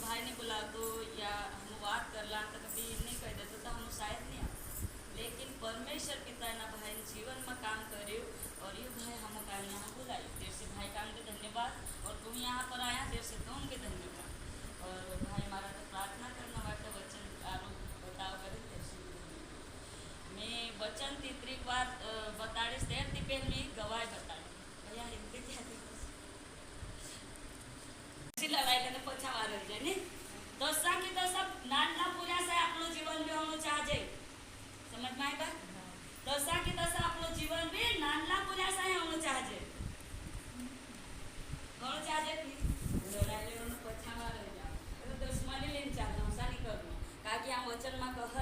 भाई ने बोला तो या हम बात करला तो कभी नहीं कह देते तो हम शायद नहीं आ लेकिन परमेश्वर पिता ना भाई जीवन में काम करे और ये भाई हम काम यहाँ बुलाई देर से भाई काम के धन्यवाद और तुम यहाँ पर आया देर से तुम के धन्यवाद और भाई हमारा तो प्रार्थना करना बाटे वचन आरोप बताओ करे देर से मैं वचन तीसरी बार बताड़ीस देर थी पहले मैं गवाह बताड़ी भैया हिंदी क्या लड़ाई लेने पछा मारे जाए दोस्ता की तो सब नाना पूरा से आपनो जीवन में होना चाहिए समझ में आएगा दोस्ता की तो सब आपनो जीवन में नाना पूरा से होना चाहिए होना चाहिए लड़ाई लेने पछा मारे जाओ तो दुश्मनी लेने चाहिए हमसा नहीं करना काहे हम वचन में कह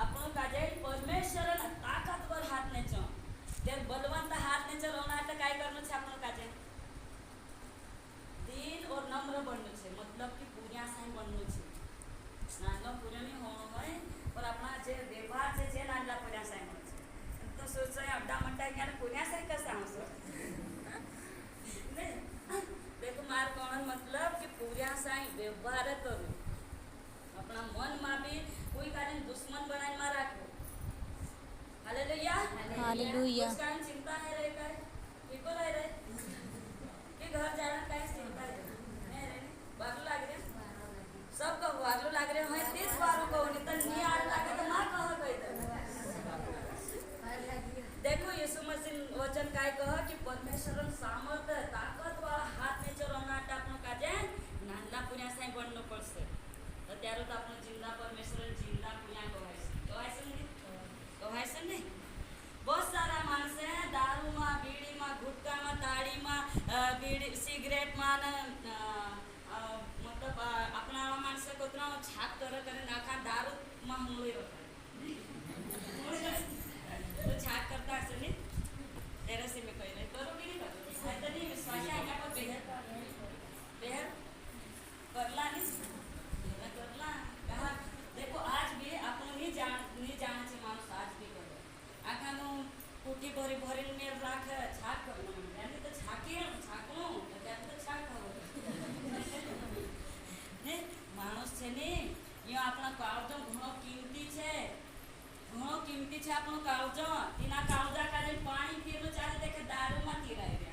आपनो काजे परमेश्वर ना ताकतवर हाथ ने चो तेर बलवंत हाथ ने चरोना એટલે કાઈ કરનું છે આપણો કાજે दीन और नम्र बननु छे मतलब कि पूर्या साई बननु छे नाना पूर्या नहीं होनो होय पर अपना जे व्यवहार जे नाना पूर्या साई बन छे तो सोच रहे अड्डा मट्टा क्या पूर्या साई कैसा हो सो देखो मार कोण मतलब कि पूर्या साई व्यवहार करो अपना मन में भी कोई कारण दुश्मन बनाई मा राखो हालेलुया हालेलुया उस कारण चिंता है रहे का ठीक हो रहे कि घर जाना का चिंता है नहीं रे बागलो लाग रे सब को बागलो लाग रे है 30 बार को नहीं तो नहीं आ लागे तो ना कह कह देखो यीशु मसीह वचन काय कह कि परमेश्वर सामर्थ ताकत वाला हाथ में चरोना आपनो काजे नाना पुण्या साई बननो पड़से तो त्यारो तो आपनो जिंदा परमेश्वर जिंदा पुण्या कहाय से नहीं बहुत सारा मानस है दारू में बीड़ी में गुटखा में ताड़ी में बीड़ी सिगरेट में मतलब अपना मानस कोतना छाप करे नाखा दारू में हम लोग तो छाप करता है नहीं तेरे से मैं कह रही करोगे नहीं करोगे तो नहीं विश्वास है यहाँ पर बेहद करला नहीं करला कहा देखो आज भी आप नहीं जाना चाहिए मानुष आज भी करो आखानु कुटी भरी भरी में राख छाक करनो यानी तो छाकी छाकनो त्यार तो छाक करो ने मानुष छे ने यो आपना काळजो घणो कीमती छे आपनो काळजो तिना काळजा काजे पानी पीनो चाहे देखे दारू में तीराय रे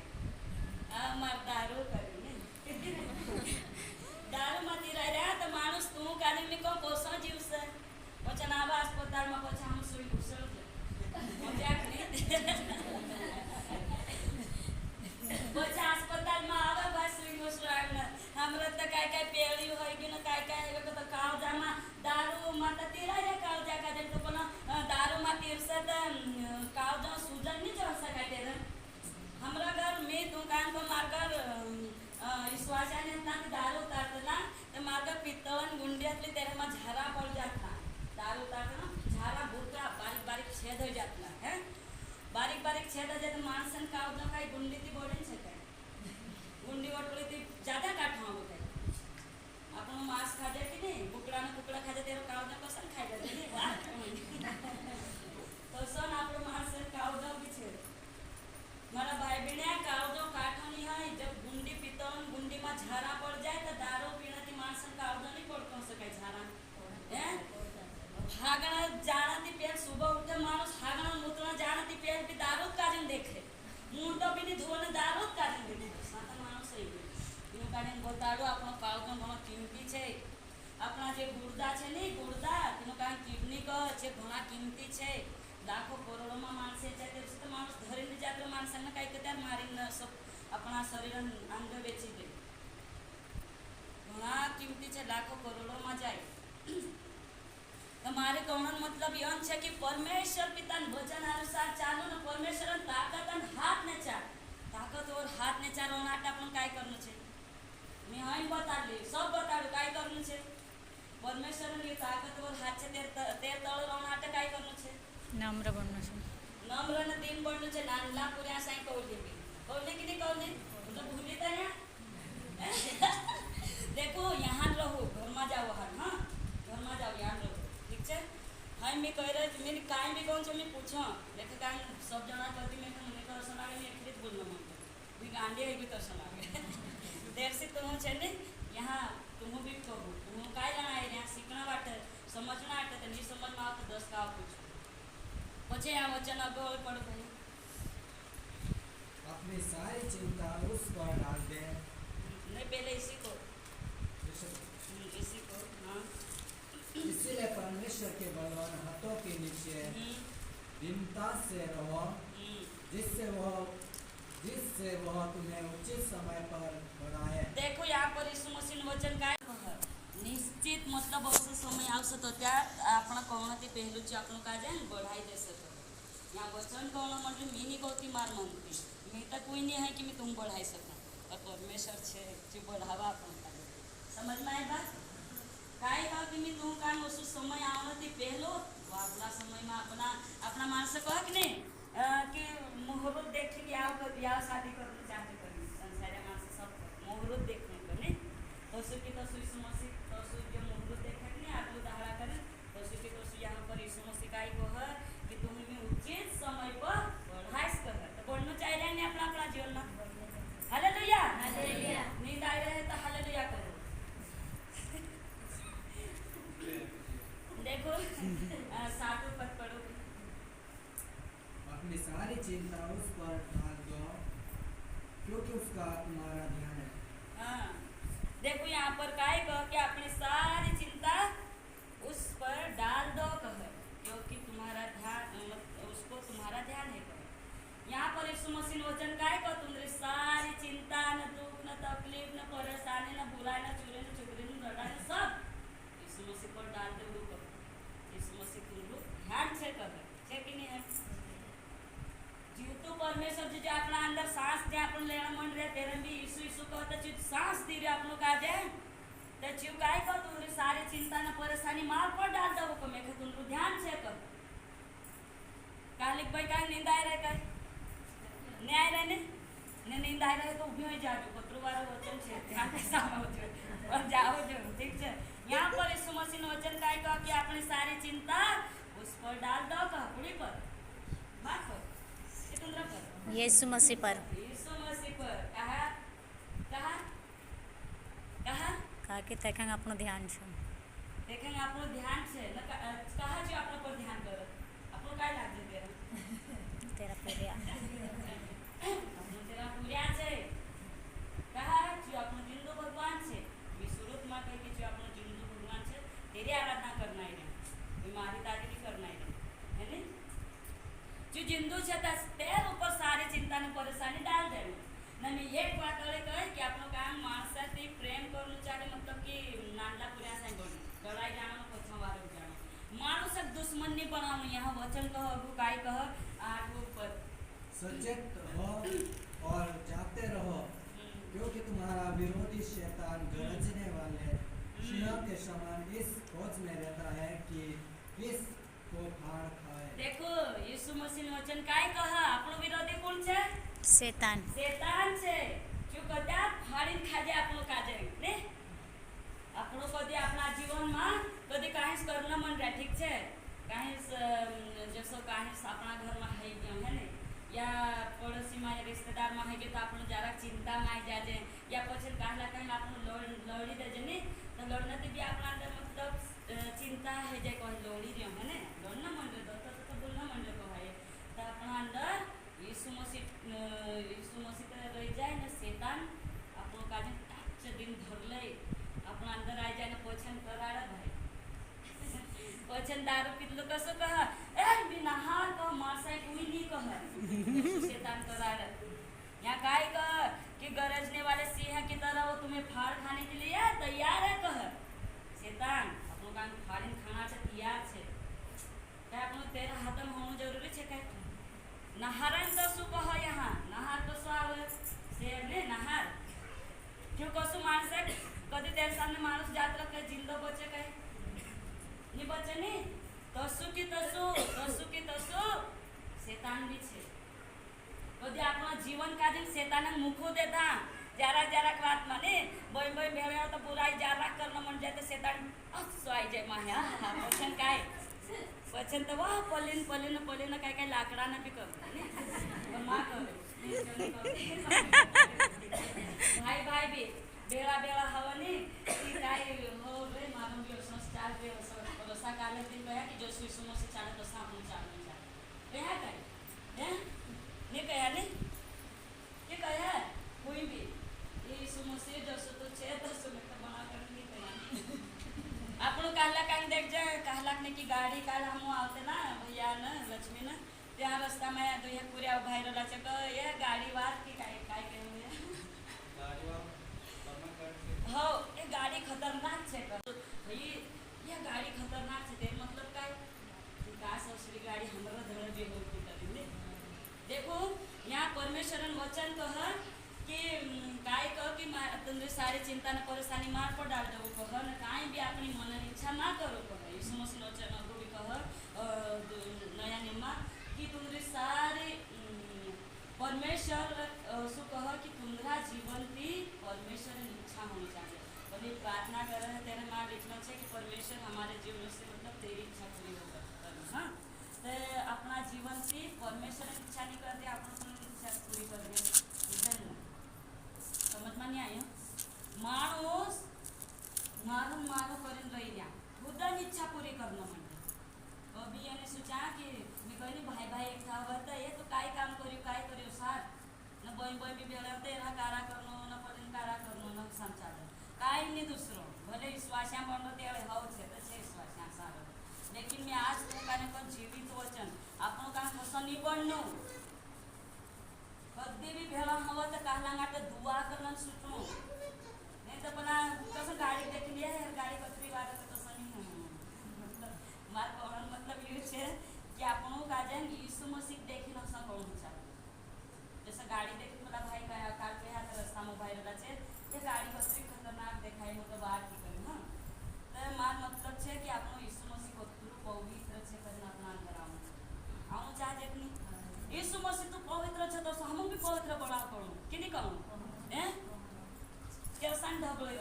आ मार दारू करी ने दारू में तीराय रे तो मानुष तू काजे में को कोसो जीव से वचन आवा अस्पताल में पछा हम सुई घुसल बच्चा अस्पताल में आवे बस सुई हमरा त काय काय पेड़ी होय कि न काय काय तो काव जामा दारू मत तीरा रे काव जा का तो कोन दारू मा तीरसे त काव जा सुजन नहीं चढ़ सका तेरे हमरा घर में दुकान पर मारकर विश्वासाने ना दारू उतारला तो मारकर पित्तवन गुंडियातली तेरे में झारा पड़ जाता दारू उतारना झारा भूका बारीक बारीक छेद हो जाता है बारीक बारीक छेद हो जाते माणसन काव जा काय गुंडी ती बोडीन छे काय गुंडी वटली ती ज्यादा काठवा होते आपण मांस खाजे की नहीं कुकड़ा ने कुकड़ा खाजे तेरो काव जा कसन खाई जाते नहीं वाह तो सन आपण मांस काव जा भी छे मारा भाई बिना काव जा काठनी है जब गुंडी पितन गुंडी में झारा पड़ जाए तो दारू पीना ती मांसन काव जा नहीं पड़ सके झारा हैं हागना जाना ती पेट सुबह उठे मानुष हागना मूत्रा जाना ती पेट भी दारू काजन देखे मुंह तो भी नहीं धोने दारू काजन देखे साता मानुष है इनो काजन बताडो आपनो कावजन घणो कीमती छे अपना जे गुर्दा छे ने गुर्दा तिनो काई किडनी को छे घणा कीमती छे लाखों करोड़ों में मानसे छे ते तो मानुष धरी ने जाते मानसन काई कतार मारी न सब अपना शरीर अंग बेची दे घणा कीमती छे लाखों करोड़ों में जाए हमारे कहने मतलब यह है कि परमेश्वर पिता वचन अनुसार चालो न परमेश्वर ताकत हाथ ने चार ताकत और हाथ ने चार ओनाटा अपन काय करनु छे मैं हई बता ली सब बताडू काय करनु छे परमेश्वर ने ताकत और हाथ छे ते तळ ओनाटा काय करनु छे नम्र बननु छे नम्र न दिन बननु छे नानला पुर्या साई कहले कि नहीं कहले तो भूली ता ना देखो यहां रहो घर में जाओ हां घर में जाओ यहां रहो ठीक है हाय मैं कह रहा मैं काई भी कहूं छ मैं पूछो देख काई सब जना कहती मैं मने कर सुनागे मैं एकरीत बोलना मन भी गांडे है भी कर सुनागे देर से तो छे ने यहाँ तुम्ही बी करू तुम्ही काय जाणार रे शिकणं वाटत समजणं वाटत नहीं समजणं आवत 10 का पूछो પછી આ વચન આગળ પડ ભાઈ अपनी सारी चिंता उस पर डाल दे। नहीं पहले इसी को हाँ इसीलिए परमेश्वर के बलवान हाथों के नीचे दीनता से रहो, जिससे वह तुम्हें उचित समय पर बढ़ाए। देखो यहाँ पर यीशु मसीह वचन काय निश्चित मतलब असं समय आवશે તો ત્યાં આપણા કવણથી પહેલું છે આપણું કાજે बढ़ाई दे सको यहाँ वचन कवण म्हणजे मी नहीं कहती मार म्हणती मी तर कोई नहीं है कि मैं तुम बढ़ाई सकूँ पर परमेश्वर છે જે बढ़ावा આપણું કાજે समझ में आई बात काय कहा कि मैं तुम का वस्तु समय आवती पहलो वापला समय में अपना माणसं कह कि नहीं कि मुहूर्त देख के या शादी करनी चाहते करनी संसार माणसं सब मुहूर्त देखने को नहीं तसु की तसु यीशु मसीह तसु जो मुहूर्त देखा कि नहीं आगू दहाड़ा करें तसु की तसु यहाँ पर यीशु मसीह का कह कि तुम्हें भी उचित समय पर बढ़ाइस कर तो बढ़ना चाहिए नहीं अपना अपना जीवन में हालेलुया नींद आ रहे तो हालेलुया करो देखो सातों पद पढ़ो अपनी सारी चिंता उस पर डाल दो क्योंकि उसका तुम्हारा ध्यान है। हाँ देखो यहाँ पर काय कह कि अपनी सारी चिंता उस पर डाल दो कह क्योंकि तुम्हारा ध्यान उसको तुम्हारा ध्यान है कह यहाँ पर यीशु मसीह वचन काय कह तुम्हारी सारी चिंता न दुख न तकलीफ न परेशानी न बुराई न चुरे न चुगरी न रड़ा न सब यीशु मसीह पर डाल दे कह यीशु मसीह तुमको ध्यान से कह છે કે નહીં जीवतो परमेश्वर जी जो अपना अंदर सांस जे अपन लेना मन रहे तेरे भी यीशु यीशु कहता चीज सांस दी रे अपनो का जे ते जीव काय को तुमरी सारी चिंता न परेशानी मार पर डाल दो को मैं तुमको ध्यान से कर कालिक भाई काय नींद आ रहे काय न्याय रहे ने नींद आ रहे तो उभी हो जाओ पत्रवार वचन छे ध्यान से सामो जो और जाओ जो ठीक है यहाँ पर यीशु मसीह ने वचन काय कहा कि अपनी सारी चिंता उस पर डाल दो का पूरी पर माफ कर यीशु मसीह पर कहा कि देखेंगे अपनो ध्यान છે देखेंगे अपनो ध्यान છે न कहा जो अपने पर ध्यान करो अपनो काय लाग तेरा तेरा पूरा अपनो तेरा पूरा છે कहा जो अपनो जिंदो भगवान છે विश्वरूप में कह के जो अपनो जिंदो भगवान છે तेरी आराधना करना है बीमारी तारी नहीं करना है नहीं जो जिंदू છે तेर ऊपर सारी चिंता ने परेशानी डाल दे न मैं एक बात और कहे कि आपनो काम माणसाથી प्रेम करनु चाहे मतलब कि नानला पुरा साई बनी लड़ाई जानो पछवा वारो जानो माणूस दुश्मन नहीं बनाऊ यहाँ वचन कह अगु काय कह आगु पर सचेत हो और जाते रहो क्योंकि तुम्हारा विरोधी शैतान गरजने वाले सिंह के समान इस खोज में रहता है कि किस को फाड़ खाए। देखो यीशु मसीह वचन काय कहा આપણો વિરોધી કોણ છે શેતાન છે જો કદા ફાડીને ખાજે આપણો કાજે ને આપણો કદી આપણા જીવનમાં કદી કાંઈ કરના મન રહે ઠીક છે કાંઈ जसो कांई अपना घर में है गयो है ने या पड़ोसी में रिश्तेदार में है गयो तो आपण जरा चिंता में आई जाजे या પછી કાંઈ કાંઈ આપણું લડી દેજે ને તો લડનાથી બી આપણા અંદર मतलब चिंता है जे कोई लोड़ी रे है ने लोड़ना मन रे तो बोलना मन रे को है तो अपना अंदर यीशु मसीह के रह जाए ने शैतान आपनो काजे टाच दिन धर ले अपना अंदर आ जाए ने पोछन कराड़ा भाई पोछन दारू पीतलो कसो कह ए बिना हार को मारसाई कोई नहीं कह शैतान कराड़ा यहाँ काय कह कि गरजने वाले सिंह की तरह वो तुम्हें फाड़ खाने के लिए तैयार है कह शैतान फाड़ी खाना से तैयार है क्या अपनो तेरा हाथ में होना जरूरी है क्या नहारन तो सु कह यहाँ नहार तो सु आवे शेर ने नहार क्यों कसु मानस कदी तेरे सामने मानुस जात रखे जिंदो बचे कहे नहीं बचे नहीं तसु की तसु शैतान भी छे कदी अपना जीवन का दिन शैतान मुखो देता जरा जरा बात माने बोई बोई भेड़े तो बुराई जरा करना मन जाते शैतान असो आई जाए माया वचन काय वचन तो वाह पलिन काय काय लाकडा ना भी करता ने पण मा कर भाई भी बेळा बेळा हवनी ती काय हो रे मारून व्यवसाय चार व्यवसाय रसा काले दिन गया कि जो सुसुम से चाले तो सामने चालू चाले रे है काय हैं ने कया ने के कया कोई भी ये सुमो से जो सो तो छे तो सो में बना कर नहीं कया आपण काला कांग देख जा कहलाक ने की गाड़ी काल हम आवते ना भैया ना लक्ष्मी ना त्या रस्ता में तो ये पूरे भाई रला चक ये गाड़ी वार की काय काय कहू गाड़ी वाला हो ये गाड़ी खतरनाक छे भाई ये गाड़ी खतरनाक छे तेर मतलब काय विकास असली गाड़ी हमरा धड़ भी होती तरी देखो यहाँ परमेश्वरन वचन कह कि काय कह कि तुमरे सारी चिंता न परेशानी मार पर डाल दो कह न काई भी अपनी मन इच्छा ना करो कह यीशु मसीह वचन को भी कह नया नियम कि तुमरे सारे परमेश्वर सु कह कि तुम्हारा जीवन की परमेश्वर की इच्छा होनी चाहिए और ये प्रार्थना कर रहे हैं तेरे माँ लिखना चाहिए कि परमेश्वर हमारे जीवन से मतलब तेरी इच्छा पूरी हो कर हाँ तो अपना जीवन की परमेश्वर की इच्छा नहीं करते अपनी इच्छा पूरी कर दे समझ में नहीं आई माणूस मारून मारू करीन रही द्या खुदन इच्छा पूरी करणं म्हणते अभी याने सोचा कि मी कहनी भाई भाई एक था होता ये तो काय काम करियो सार न बई बई भी बेला तेरा कारा करनो न पदिन कारा करनो न संचार काय नहीं दूसरो भले विश्वास्या म्हणतो तेळे हाव छे तो छे विश्वास्या सार लेकिन मैं आज तो काने पण जीवित वचन आपण का कसं नहीं बननो कधी भी भेला हवं तर कहला गाट दुआ करणं सुटणो नहीं तो पना कसं गाड़ी देख लिया है गाड़ी कतरी बार तो कसं नहीं मतलब मार कहन मतलब ये छे कि आपनो का जान यीशु मसीह देखी न सकूं चाहिए जैसे गाड़ी देख मला भाई का काल पे हाथ रास्ता में भाई रला छे ये गाड़ी कतरी खतरनाक देखाई मतलब बात की करी हां तो मार मतलब छे कि आपनो यीशु मसीह कतरू पवित्र छे करना अपना कराऊ आऊ चाह देखनी यीशु मसीह तो पवित्र छे तो हम भी पवित्र बना पड़ो कि नहीं कहूं हैं केसान ढबळे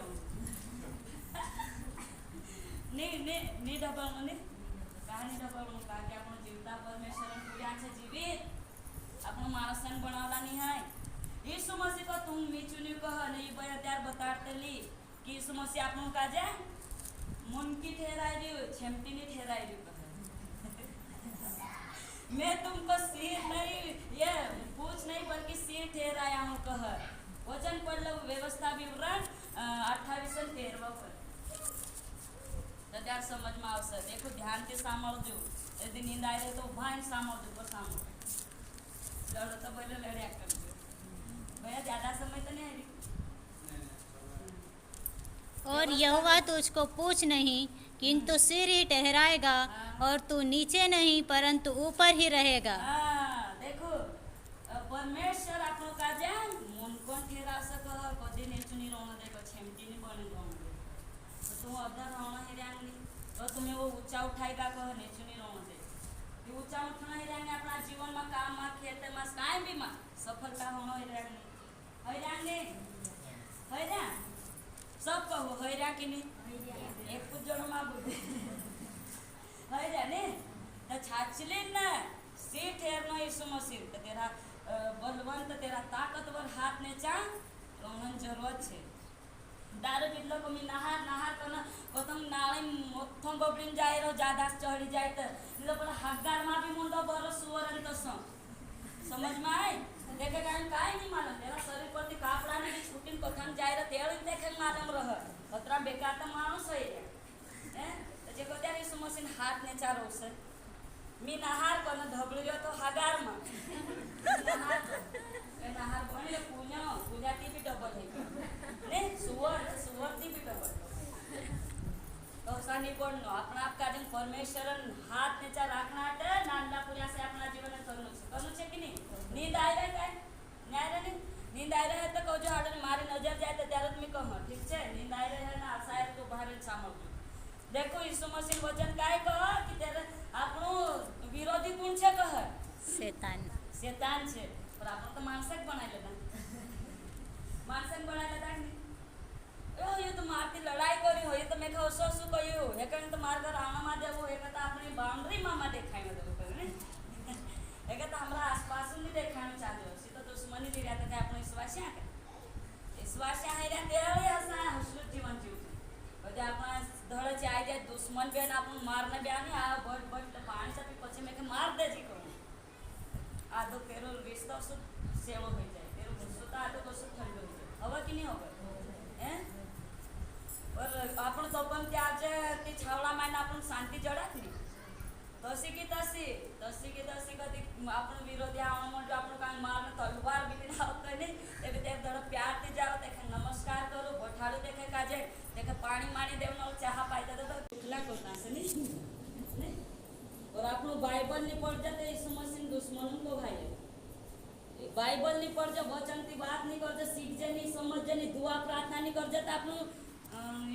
नहीं ढबळ ने कहानी ढबळ का कि आपण जीवता परमेश्वर पूरा छे जीवित आपण माणसन बनावला नहीं है यीशु मसीह को तुम मीचुनी कह नहीं बया त्यार बतातली कि यीशु मसीह आपण का जे मुनकी ठहराई दियो छेमटी नहीं ठहराई दियो मैं तुमको सिर नहीं ये पूछ नहीं बल्कि सिर ठहराया हूँ कह वचन पढ़ लो व्यवस्था विवरण 28 और 13 पर तो त्यार समझ में आवश्य देखो ध्यान से सामझो यदि नींद आई रहे तो भाई सामझो पर सामझो लड़ो तो पहले लड़िया कर दो भैया ज़्यादा समय तो नहीं आई और यहोवा तुझको पूछ नहीं किंतु सिर ही ठहराएगा और तू नीचे नहीं परंतु ऊपर ही रहेगा देखो परमेश्वर आपको का जान मन कोण ठेरा सक कधी नेचुनी रोण देखो छेमटी नहीं बन रोण दे तो तू अदर रोण ही रंगनी तो तुम्हें वो ऊंचा उठाएगा कह नेचुनी रोण दे ये ऊंचा उठना ही रंगे अपना जीवन में काम में खेत में काई भी में सफलता होना ही रंगे हैरा सब कहो हैरा कि नहीं एक कुछ जणो मा बुद्धि हैरा ने तो छाछले ना सिर ठहरना यीशु मसीह तो तेरा बलवंत तेरा ताकतवर हाथ ने चा रोहन जरूरत छे दारू पीतलो को मी नहार करना प्रथम नाळे मोठं बबडीन जाय रो ज्यादा चढ़ी जाय त लो पर हग्गार मा भी मुंडो बरो सुवरन तसो समझ में आए देखे कारण काय नहीं मालूम तेरा शरीर पर कापड़ा ने छुटिन कथन जाय रे तेळ देखे मालूम रह खतरा बेकार त माणूस है हैं तो जे कोत्या यीशु मसीह हाथ ने चारो से मी नहार करना धबळियो तो हगार मा नहार बणले पूजा ती भी डबल है ने सुवर ती भी डबल तो सानी पड़नो अपना आप का दिन परमेश्वरन हाथ ने चा राखना है नानला पूजा से अपना जीवन करनु छे कि नहीं नींद आई रहे काय न्याय रे नींद आई रहे तो कहजो हाडन मारी नजर जाए तो त्यारत मी कह ठीक छे नींद आई रहे ना शायद तो बाहर सामल देखो यीशु मसीह वचन काय कह कि तेरे आपनो विरोधी कोण छे कह शैतान छे पर आपण तो मानसक बनायले ना मानसक बनायले ता ओ ये तो मारती लड़ाई करी हो ये तो मैं कहो सो कहियो हे कन तो मार घर आना मा देबो हे कता अपनी बाउंड्री मामा देखाई न देबो कने हे कता हमरा आसपास नहीं देखानो चाहतो सी तो दुश्मनी दी रहता है अपने विश्वासिया के विश्वास आहे रे तेवढे असा हसलूच जीवन जीवतो म्हणजे आपण धडचे आहे त्या दुश्मन बेन आपण मारने बेने आ बट बट पाणी सा પછી મેં કે માર દેજી કહું આ તો તેરો रिश्ता सब सेवा हो जाए तेरो गुस्सा तो आधो गुस्सा ठंड हो जाए हवा की नहीं होगा हैं और आपण तो पण त्याचे ती छावला मायना आपण शांती जडत नाही तशी कधी आपण विरोधी आवण म्हणजे आपण काय मारने तलवार बिली आवत नाही ते ते धड प्यार ते जाव ते नमस्कार करो बोठाडो देखे काजे देखे पाणी माणी देवनो चहा पायता तो उठला करता असं नहीं और આપણું બાઇબલ ની પढ़ जाते यीशु मसीह दुश्मनों को भाई बाइबल नहीं पढ़ जा वचन की बात नहीं कर जा सीख जे नहीं समझ जे नहीं दुआ प्रार्थना नहीं कर जा आपनु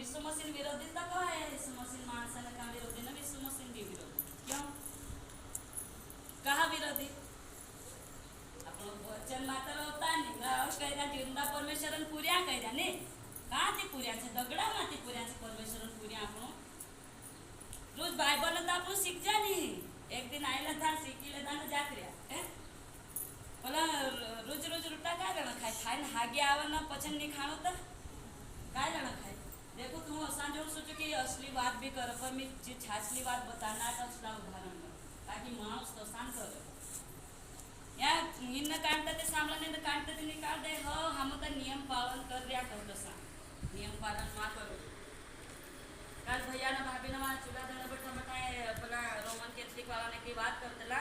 यीशु मसीह विरोधिता का है यीशु मसीह माणसाला का विरोधी ना यीशु मसीह दी विरोधी क्यों कहा विरोधी आपनु वचन मात्र होता नहीं गावस कहता जिंदा परमेश्वरन पुर्या कहता नहीं कहाँ थी पुर्या से दगड़ा माथी पुर्या से परमेश्वरन पुर्या आपनु रोज बाइबल तो आपनु सीख जा नहीं एक दिन आयला था सीखी लेता ना जात रहा बोला रोज रोज रोटा काय जण खाय खाय ना हागे आवना पचन नहीं खाणो तर काय जण खाय देखो तुम असा जोड़ सोचो कि असली बात भी कर पर मैं जी छाछली बात बताना तो असला उदाहरण कर ताकि माणूस तो शांत कर या इन कांडता ते सामने ने कांडता ते निकाल दे हो हम तो नियम पालन कर रिया करतो सा नियम पालन ना करो काल भैया ना भाभी ना चूल्हा धरने बैठा बताए अपना रोमन कैथलिक वाला ने की बात करतला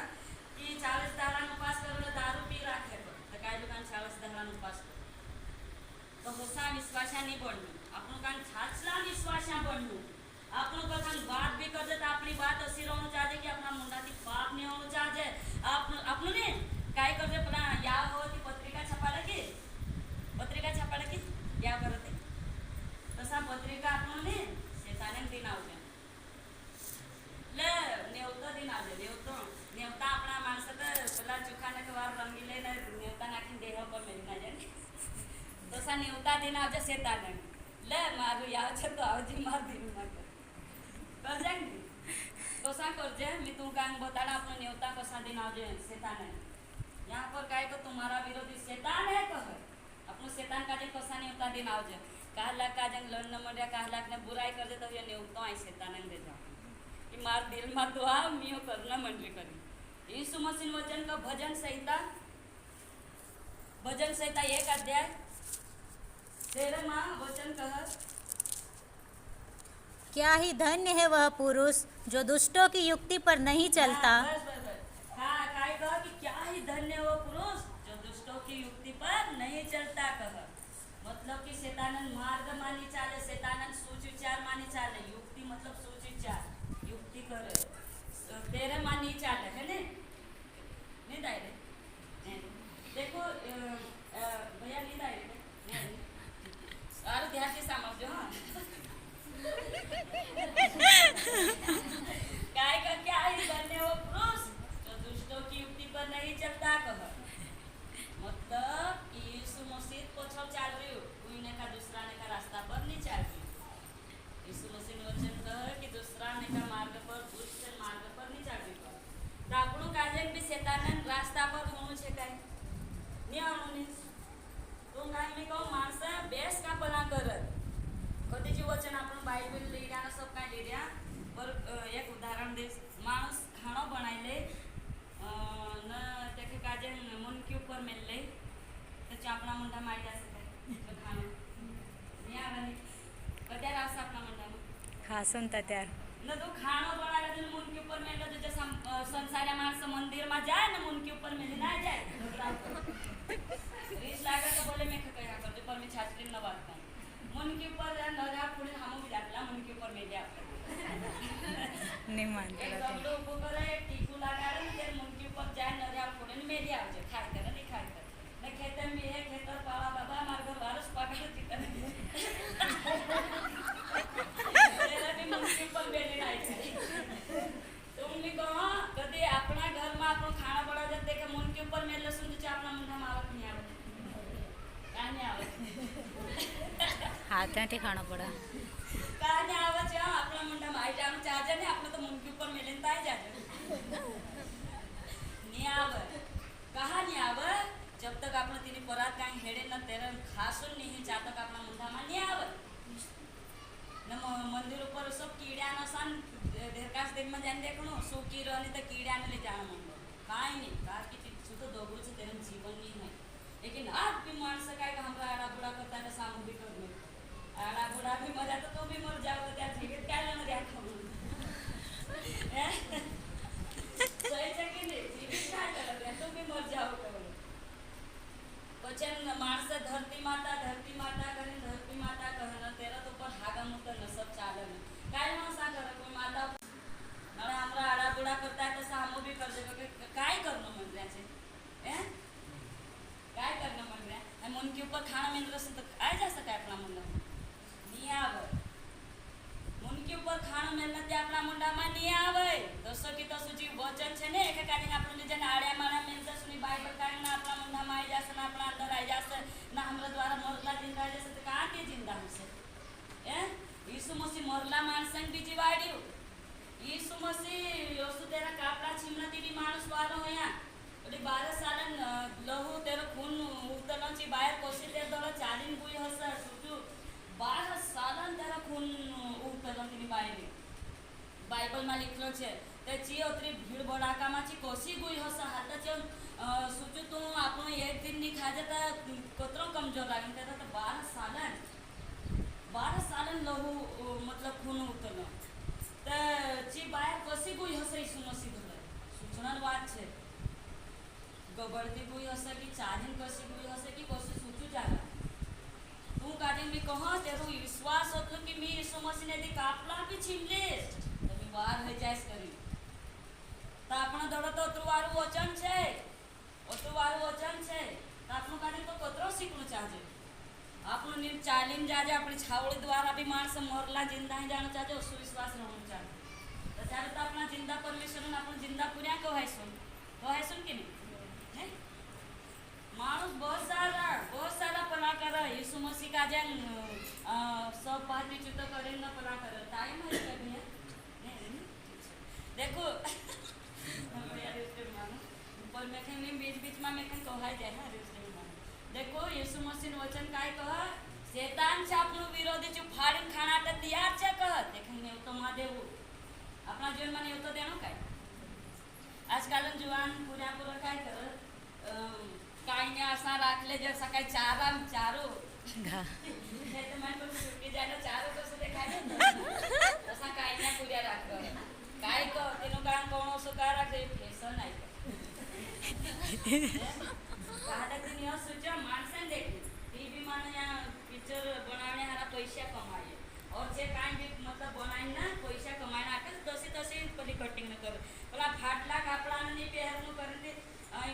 कि 40 दारान उपास करो दारू पी राखे तो काय दुकान 40 दारान उपास तो होसा विश्वासा नहीं बनू આપણું કાન છાછલા વિશ્વાસા બનવું આપણું કથન વાત બી કરજે તો આપણી વાત અસી રહેવું ચાહે કે આપણા મુંડાથી પાપ નહીં હોવું ચાહે આપણું ને काय करजे पण या होती पत्रिका छापाला की या करते तसा पत्रिका आपण ने शेताने दिन आवले ले नेवता दिन आवले नेवता आपला माणसं तर पेला चुखाने के वार रंगीले ने नेवता नाखीन देह पर मेरी ना जाने तसा नेवता दिन आवजे शेताने ले मारू याव छे तो आवजी मार दिन मार कर जांगी कसा करजे मी तू कांग बताडा आपण नेवता कसा दिन आवजे शेताने यहाँ पर काय तो तुम्हारा विरोधी शैतान है कह अपनो शैतान का जे कसा नहीं होता दिन आवजे कहला का जंग लड़ न मड्या कहला ने बुराई कर दे तो ये नेवतो आई शैतान ने दे जा कि मार दिल मा दुआ मियो करना मंडली करी यीशु मसीह वचन का भजन संहिता 1 अध्याय 13वां वचन कह क्या ही धन्य है वह पुरुष जो दुष्टों की युक्ति पर नहीं चलता। हाँ काय कह कि क्या ही धन्य वो पुरुष जो दुष्टों की युक्ति पर नहीं चलता कह मतलब कि शैतानन मार्ग मानी चाले शैतानन सुविचार मानी चाले युक्ति मतलब सुविचार युक्ति करे तेरे मानी चाले है नहीं दायरे देखो भैया नहीं दायरे और ध्यान से समझो हाँ काय का क्या ही धन्य वो पुरुष की युक्ति पर नहीं चलता कह मतलब यीशु मसीह पछो चल रही उइने का दूसरा ने का रास्ता पर नहीं चल रही यीशु मसीह वचन कह कि दूसरा ने का मार्ग पर दुष्ट मार्ग पर नहीं चल रही तो આપણું કાજેન બી શેતાનન રાસ્તા પર હોવું છે કાઈ ની આવનું ની તો કાઈ મે કહું માણસ બેસ का बना करत कधी जी वचन आपण बाइबल लिहिल्या सब काय लिहिल्या पर एक उदाहरण दे माणूस खाणो बनायले न त्याके काजे मन के ऊपर मिलले तो चापना मुंडा मार जा सके तो खाना नहीं आवनी कद्या रास आपला मुंडा हाँ सुनता त्यार न तो खाणो बनायला तो मन के ऊपर मिलले तो जैसा संसारी माणस मंदिर में जाए ना मन के ऊपर मिले ना जाए रीस लागा तो बोले मैं क्या करते पर मैं छाछली न बात कर मन के ऊपर न जा पुढे हम भी जातला मन के ऊपर मिल जा नहीं मानता एक दबलो ऊपर करे टीकू लगा रे तेरे मन के ऊपर जाए न जा पुढे मेरी आवजे खाय कर नहीं खाय कर मैं खेत में है खेतर पाला बाबा मार घर वारस पकड़ चिकन तेरा भी मन के ऊपर बेले नहीं चाहिए तुम भी कहो कभी अपना घर में अपन खाना बड़ा जाते के मन के ऊपर मेले सुन तो अपना मुंडा मावत नहीं आवत काने आवत हाथ आटे खाना पड़ा काने आवत है अपना मुंडा माई जानो चाहे ने अपना तो मन के ऊपर मेले ताई जाजे नहीं आवत कहा नहीं आवत जब तक आपण तिने परात काही हेडे न तेरे खासून नहीं चा तक आपला मुंडा में नहीं आवे न मंदिर ऊपर सब कीड़ा नसान देरकाश दिन में जान देखणो सूकी रहनी तो कीड़ा ने ले जाना मंडो काय नहीं कार की चीज तो दोगुल से तेरे जीवन नहीं है लेकिन आज भी माणस काय का हमरा आड़ा बुड़ा करता है सामू भी कर दो आड़ा बुड़ा भी मजा तो भी मर जाओ त्या जीवित काय लेना द्या खाऊ सही છે કે નહીં જીવિત काय कर तो भी मर जाओ करो वचन माणस धरती माता करें धरती माता कहन तेरा तो पर हागा मुक्त न सब चालन काय माणसा कर कोई माता अरे हमरा आड़ा बुड़ा करता है तो सामो भी कर देबे काय करनो मन रहा छे हैं काय करनो मन रहा मन के ऊपर खाना मिल रहा तो आ जा सके अपना मुंडा नहीं आवे मन के ऊपर खाना मिलना ते अपना मुंडा में नहीं आवे दोस्तों की तो सूची वचन छे ने एक काजे आपण जन आड़े मारा मिलता सुनी बाइबल कान ना अपना मुंडा में आई जासे ना अपना अंदर आई जासे ना हमरा द्वारा मरला जिंदा आई जासे तो कहां के जिंदा हमसे हैं यीशु मसीह मरला माणसन बीजी वाड्यो यीशु मसीह योसु तेरा कापड़ा छिमना तीनी माणूस वारो होया ओडी 12 सालन लहू तेरो खून उतरनची बाहेर कोशी ते दळ चालीन गुई हसा सुटू 12 सालन तेरा खून उतरन तीनी बाहेर बाइबल में लिखलो छे त्याची ओतरी भीड़ भड़ाकामाची कोशी गुई हसा हाताचे सुचू तू आपण एक दिन नी खा जता कतरो कमजोर लागन तेरा तो 12 सालन लहू मतलब खून उतरन ची बाहेर कशी गुई हसे यीशु मसीह धरे सूचनार बात छे गबड़ती गुई हसे की चालीन कशी गुई हसे की कशी सूचू जागा तू काढीन मी कह तेरो विश्वास होतो की मी यीशु मसीह ने दी कापला भी छिमले तभी बाहर हो जायस करी तो आपण दडो तो तुवारू वचन छे ओतुवारू वचन छे तो आपण काढीन तो कतरो शिकणू चाहे आपण नी चालीन जाजे आपणी छावळी द्वारा भी माणस मरला जिंदा ही जाणू चाहे सुविश्वास रहू चाहे तो त्यारे तो अपना जिंदा परमेश्वर आपण जिंदा पुऱ्या कहायसून की नहीं माणूस बहुत सारा पना कर यीशु मसीह का जन सब बात में चुत करे न पना कर टाइम है क्या भैया देखो पर मैं कहने बीच में मैं कहै जाए ना देखो यीशु मसीह वचन काय कह शैतान से आपनो विरोधी जो फाड़ीन खाना त तैयार छे कह देखेंगे तो मा देऊ अपना जीवन माने तो देनो काय आजकाल जुवान पूरा काय कर काय ने असा राखले जे सकाळी चारो हे तर मन पण सुट्टी जायला चारो कसं देखाय तसा काय ने पूरा राख काय क तेनो कारण कोण असो का राखे फॅशन नाही कहा दिन यह सोचा माणसन देखी टीवी माने या पिक्चर बनाने हारा पैसा कमाए और जे काय भी मतलब बनाई ना पैसा कमाना आके तसे पली कटिंग न कर भला फाटला कपड़ा ने पहरनु करते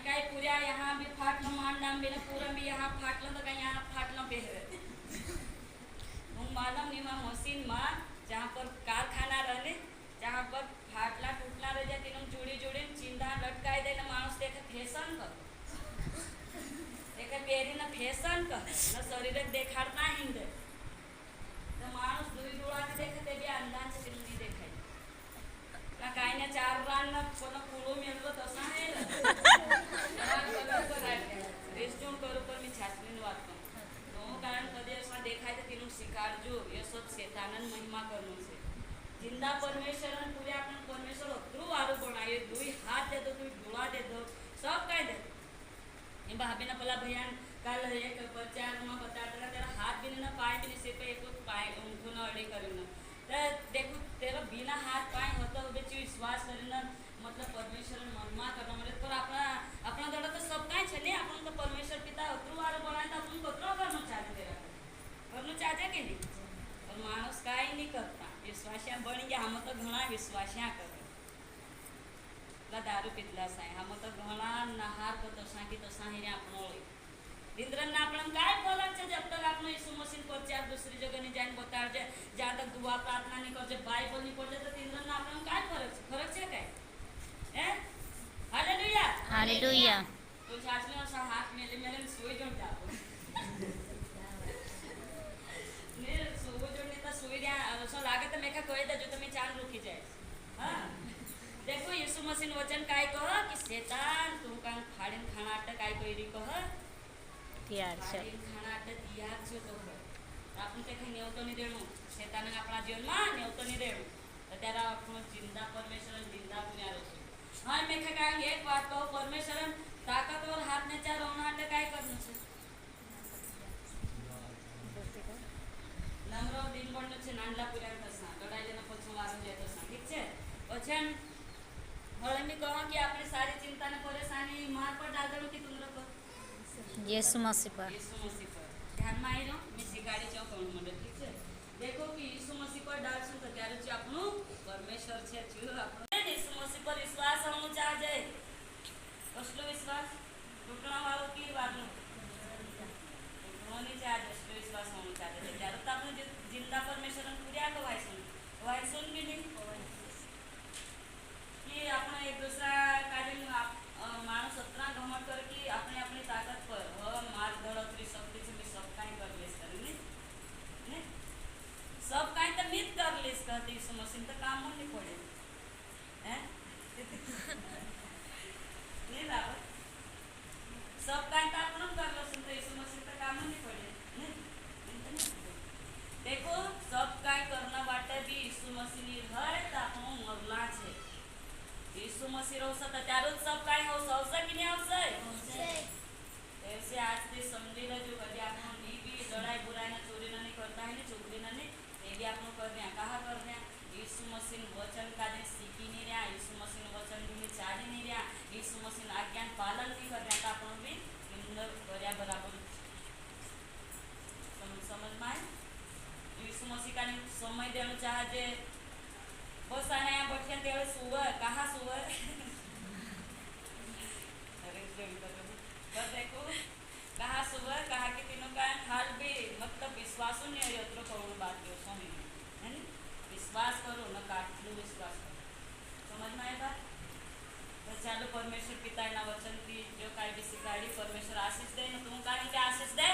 काय पूरा यहाँ भी फाटलो मान नाम भी पूरा भी यहाँ फाटलो तो काय यहाँ फाटलो पहरे हूँ मालूम नहीं वहाँ मशीन में जहाँ पर कारखाना रहने जहाँ पर फाटला टूटला रह जाती न जोड़ी चिंदा लटकाई देना माणूस देखे फैशन कर देखे पेरी न फैशन कर न शरीर देखाड़ना हिंद तो माणूस दुई डोळा के देखे ते भी अंदाज से नहीं देखाय का काय ने चार रान न कोन कुळो मेललो तसा है रेस्टोरेंट करो पर मी छाटलीन वात तो कारण कदे असा देखाय तो तीनु शिकारजो ये सब शैतानन महिमा करनो से जिंदा परमेश्वरन पूरे अपन परमेश्वर उतरू वारो बनाए दुई हाथ दे दो दुई डोळा दे दो सब काय दे ये भाभी ना पला भैया कल एक प्रचार में बता रहा तेरा हाथ भी ना पाए भी से पे एक पाए उनको ना अड़े करना तो देखो तेरा बिना हाथ पाए होता हुए भी विश्वास करना मतलब परमेश्वर महिमा करना मतलब पर अपना दड़ा तो सब काय छले अपन तो परमेश्वर पिता उतरू वारो बनाए तो अपन कतरो करनो चाहे तेरा करनो चाहे के नहीं पर माणूस काय नहीं करता विश्वासिया बनी गया हम तो घणा विश्वासिया कर दारू पितला साय हम तो घणा नहार को तो साकी तो साहिरे आपनो इंद्रन ना आपण काय बोलन छे जब तक आपनो यीशु मसीह प्रचार दूसरी जगह नहीं जान बतार जे जहां तक दुआ प्रार्थना नहीं कर जे बाइबल नहीं पढ़े तो इंद्रन ना आपण काय फरक छे काय हैं हालेलुया हालेलुया तो छाछले सा हाथ मेले सोई जों जाओ ने सोई जों ने तो सोई दिया असो लागे तो मेका कहि दे जो तुम्हें चाल रुकी जाए हां देखो यीशु मसीन वचन काय कह की शैतान तू कान फाड़ीन खानाट काय करी कह तैयार છે फाड़ीन खानाट तैयार छे तो आपण ते काही नेवतो नहीं देणू शैतान आपला जीवन में नेवतो नहीं देणू तो त्यारा आपण जिंदा परमेश्वर जिंदा पुण्यारो छे हां मैं काय एक बात कहू परमेश्वर ताकतवर हाथ ने चार होनाट काय करनु छे नम्र दिन बननु छे नांडला पुऱ्या तसा लड़ाई लेना पछो वाजन लेतो सा ठीक छे वचन હવે મેં કહો કે આપણે સારી ચિંતા ને પરેશાની માર પર ડાલ દેવું કે તુમરો પર यीशु मसीह पर यीशु मसीह पर ध्यान में आई रो मैं सिगाड़ी चौ कहूं मंडल ठीक છે देखो कि यीशु मसीह पर डालશું તો ત્યારે જે આપણું પરમેશ્વર છે જો આપણો यीशु मसीह पर विश्वास होनो चाहिए कसलो विश्वास टूटना वाળો की વાતનો ટૂટવાનો चाहिए असलो विश्वास होनो चाहिए ત્યારે તો આપણે जिंदा परमेश्वरन પૂર્યા કવાયશું કે નહીં कि આપણે એક दूसरा कार्य माणूस अतना घमंड करे कि अपने अपनी ताकत पर मार गणतरी शक्ति से मैं सब काई कर लेस करी ने सब काई तो मित कर लेस कहते यीशु मसीह तो काम नहीं पड़े हैं नहीं बाबा सब काई तो अपन कर लो सुन तो यीशु मसीह तो काम नहीं पड़े नहीं देखो सब काई करना बाटे भी यीशु मसीह ની હર તો આપણો મરલા છે यीशु मसीह रोसा तो त्यारो सब काय हो सौसा कि नहीं आवसे ऐसे आज से समझी ले जो कभी आपनो नी भी लड़ाई बुराई ना चोरी ना नहीं करता है ना चुगली ना नहीं ये भी आपनो कर दिया कहा कर दिया यीशु मसीह वचन का ने सीखी नहीं रहा यीशु मसीह वचन भी चाली नहीं रहा यीशु मसीह आज्ञा पालन नहीं कर रहा था आपनो भी इंदर करया बराबर समझ में आए यीशु मसीह का समय देना चाहिए बस आने यहाँ बैठे तेरे सुवर कहाँ सुवर अरे बस देखो कहाँ सुवर कहाँ के तीनों का हाल भी मतलब विश्वास नहीं है उतरो करोड़ बात जो समझ है ना विश्वास करो न काटलो विश्वास करो समझ में आए बात तो चलो परमेश्वर पिता ना वचन की जो काय भी सिखाड़ी परमेश्वर आशीष दे न तुम कारण के आशीष दे